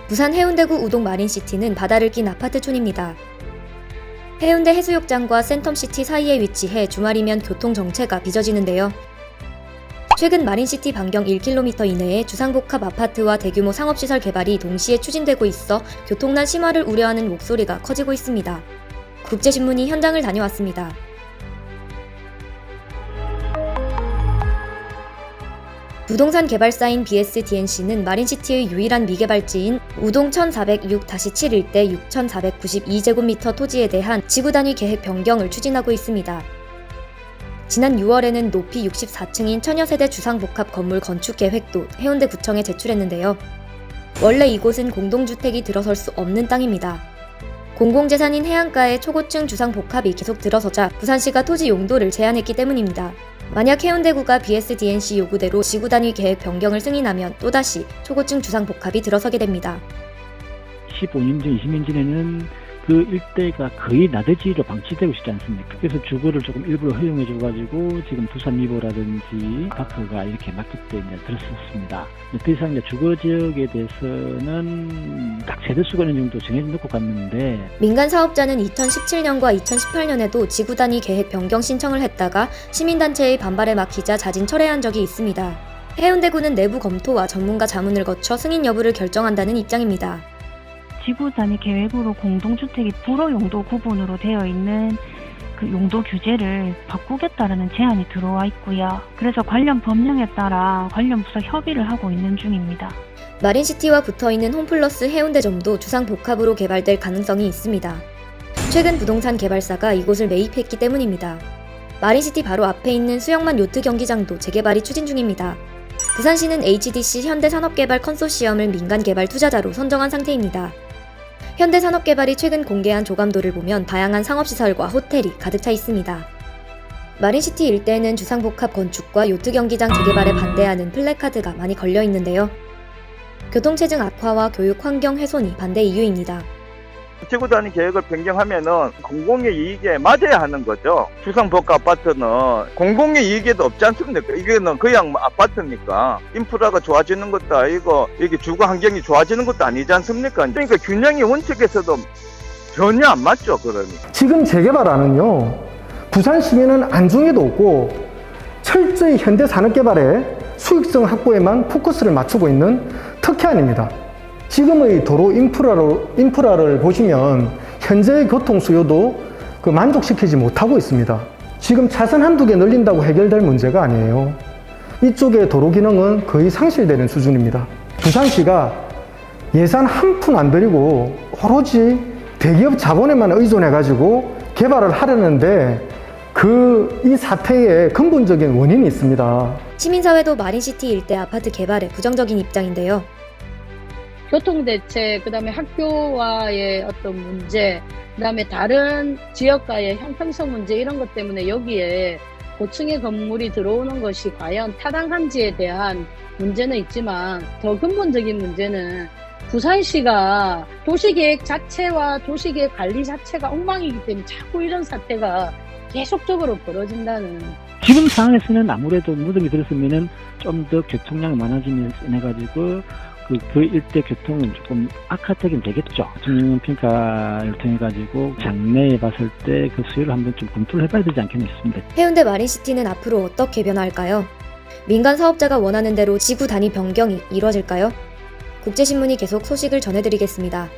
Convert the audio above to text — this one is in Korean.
부산 해운대구 우동 마린시티는 바다를 낀 아파트촌입니다. 해운대 해수욕장과 센텀시티 사이에 위치해 주말이면 교통 정체가 빚어지는데요. 최근 마린시티 반경 1km 이내에 주상복합 아파트와 대규모 상업시설 개발이 동시에 추진되고 있어 교통난 심화를 우려하는 목소리가 커지고 있습니다. 국제신문이 현장을 다녀왔습니다. 부동산 개발사인 BSDNC는 마린시티의 유일한 미개발지인 우동 1406-7 일대 6,492제곱미터 토지에 대한 지구단위 계획 변경을 추진하고 있습니다. 지난 6월에는 높이 64층인 천여세대 주상복합 건물 건축 계획도 해운대구청에 제출했는데요. 원래 이곳은 공동주택이 들어설 수 없는 땅입니다. 공공재산인 해안가에 초고층 주상복합이 계속 들어서자 부산시가 토지 용도를 제한했기 때문입니다. 만약 해운대구가 BSDNC 요구대로 지구단위 계획 변경을 승인하면 또다시 초고층 주상복합이 들어서게 됩니다. 15년 전, 20년 전에는 그 일대가 거의 나대지로 방치되고 있지 않습니까? 그래서 주거를 조금 일부러 허용해줘가지고 지금 두산 리버라든지 파크가 이렇게 맞기 때문에 들었었습니다. 더 이상 이제 주거 지역에 대해서는 딱 세대 수가 어느 정도 정해져 놓고 갔는데 민간 사업자는 2017년과 2018년에도 지구단위 계획 변경 신청을 했다가 시민단체의 반발에 막히자 자진 철회한 적이 있습니다. 해운대구는 내부 검토와 전문가 자문을 거쳐 승인 여부를 결정한다는 입장입니다. 지구 단위 계획으로 공동주택이 불허 용도 구분으로 되어 있는 그 용도 규제를 바꾸겠다라는 제안이 들어와 있고요. 그래서 관련 법령에 따라 관련 부서 협의를 하고 있는 중입니다. 마린시티와 붙어있는 홈플러스 해운대점도 주상복합으로 개발될 가능성이 있습니다. 최근 부동산 개발사가 이곳을 매입했기 때문입니다. 마린시티 바로 앞에 있는 수영만 요트 경기장도 재개발이 추진 중입니다. 부산시는 HDC 현대산업개발 컨소시엄을 민간 개발 투자자로 선정한 상태입니다. 현대산업개발이 최근 공개한 조감도를 보면 다양한 상업시설과 호텔이 가득 차 있습니다. 마린시티 일대에는 주상복합 건축과 요트 경기장 재개발에 반대하는 플래카드가 많이 걸려 있는데요. 교통체증 악화와 교육 환경 훼손이 반대 이유입니다. 지구단위 계획을 변경하면은 공공의 이익에 맞아야 하는 거죠. 주상복합 아파트는 공공의 이익에도 없지 않습니까? 이게는 그냥 아파트니까 인프라가 좋아지는 것도 아니고 이게 주거 환경이 좋아지는 것도 아니지 않습니까? 그러니까 균형이 원칙에서도 전혀 안 맞죠, 그러니. 지금 재개발안은요, 부산 시민은 안중에도 없고 철저히 현대 산업개발에 수익성 확보에만 포커스를 맞추고 있는 특혜안입니다. 지금의 도로 인프라를 보시면 현재의 교통 수요도 만족시키지 못하고 있습니다. 지금 차선 한두 개 늘린다고 해결될 문제가 아니에요. 이쪽의 도로 기능은 거의 상실되는 수준입니다. 부산시가 예산 한 푼 안 들이고 오로지 대기업 자본에만 의존해가지고 개발을 하려는데 이 사태의 근본적인 원인이 있습니다. 시민사회도 마린시티 일대 아파트 개발에 부정적인 입장인데요. 교통대책, 그 다음에 학교와의 어떤 문제, 그 다음에 다른 지역과의 형평성 문제 이런 것 때문에 여기에 고층의 건물이 들어오는 것이 과연 타당한지에 대한 문제는 있지만 더 근본적인 문제는 부산시가 도시계획 자체와 도시계획 관리 자체가 엉망이기 때문에 자꾸 이런 사태가 계속적으로 벌어진다는. 지금 상황에서는 아무래도 무덤이 들었으면은 좀 더 교통량이 많아지면 해가지고 그 일대 교통은 조금 악화되긴 되겠죠. 전문평가를 통해가지고 장래에 봤을 때 그 수요를 한번 좀 검토를 해봐야 되지 않겠나 싶습니다. 해운대 마린시티는 앞으로 어떻게 변화할까요? 민간 사업자가 원하는 대로 지구 단위 변경이 이루어질까요? 국제신문이 계속 소식을 전해드리겠습니다.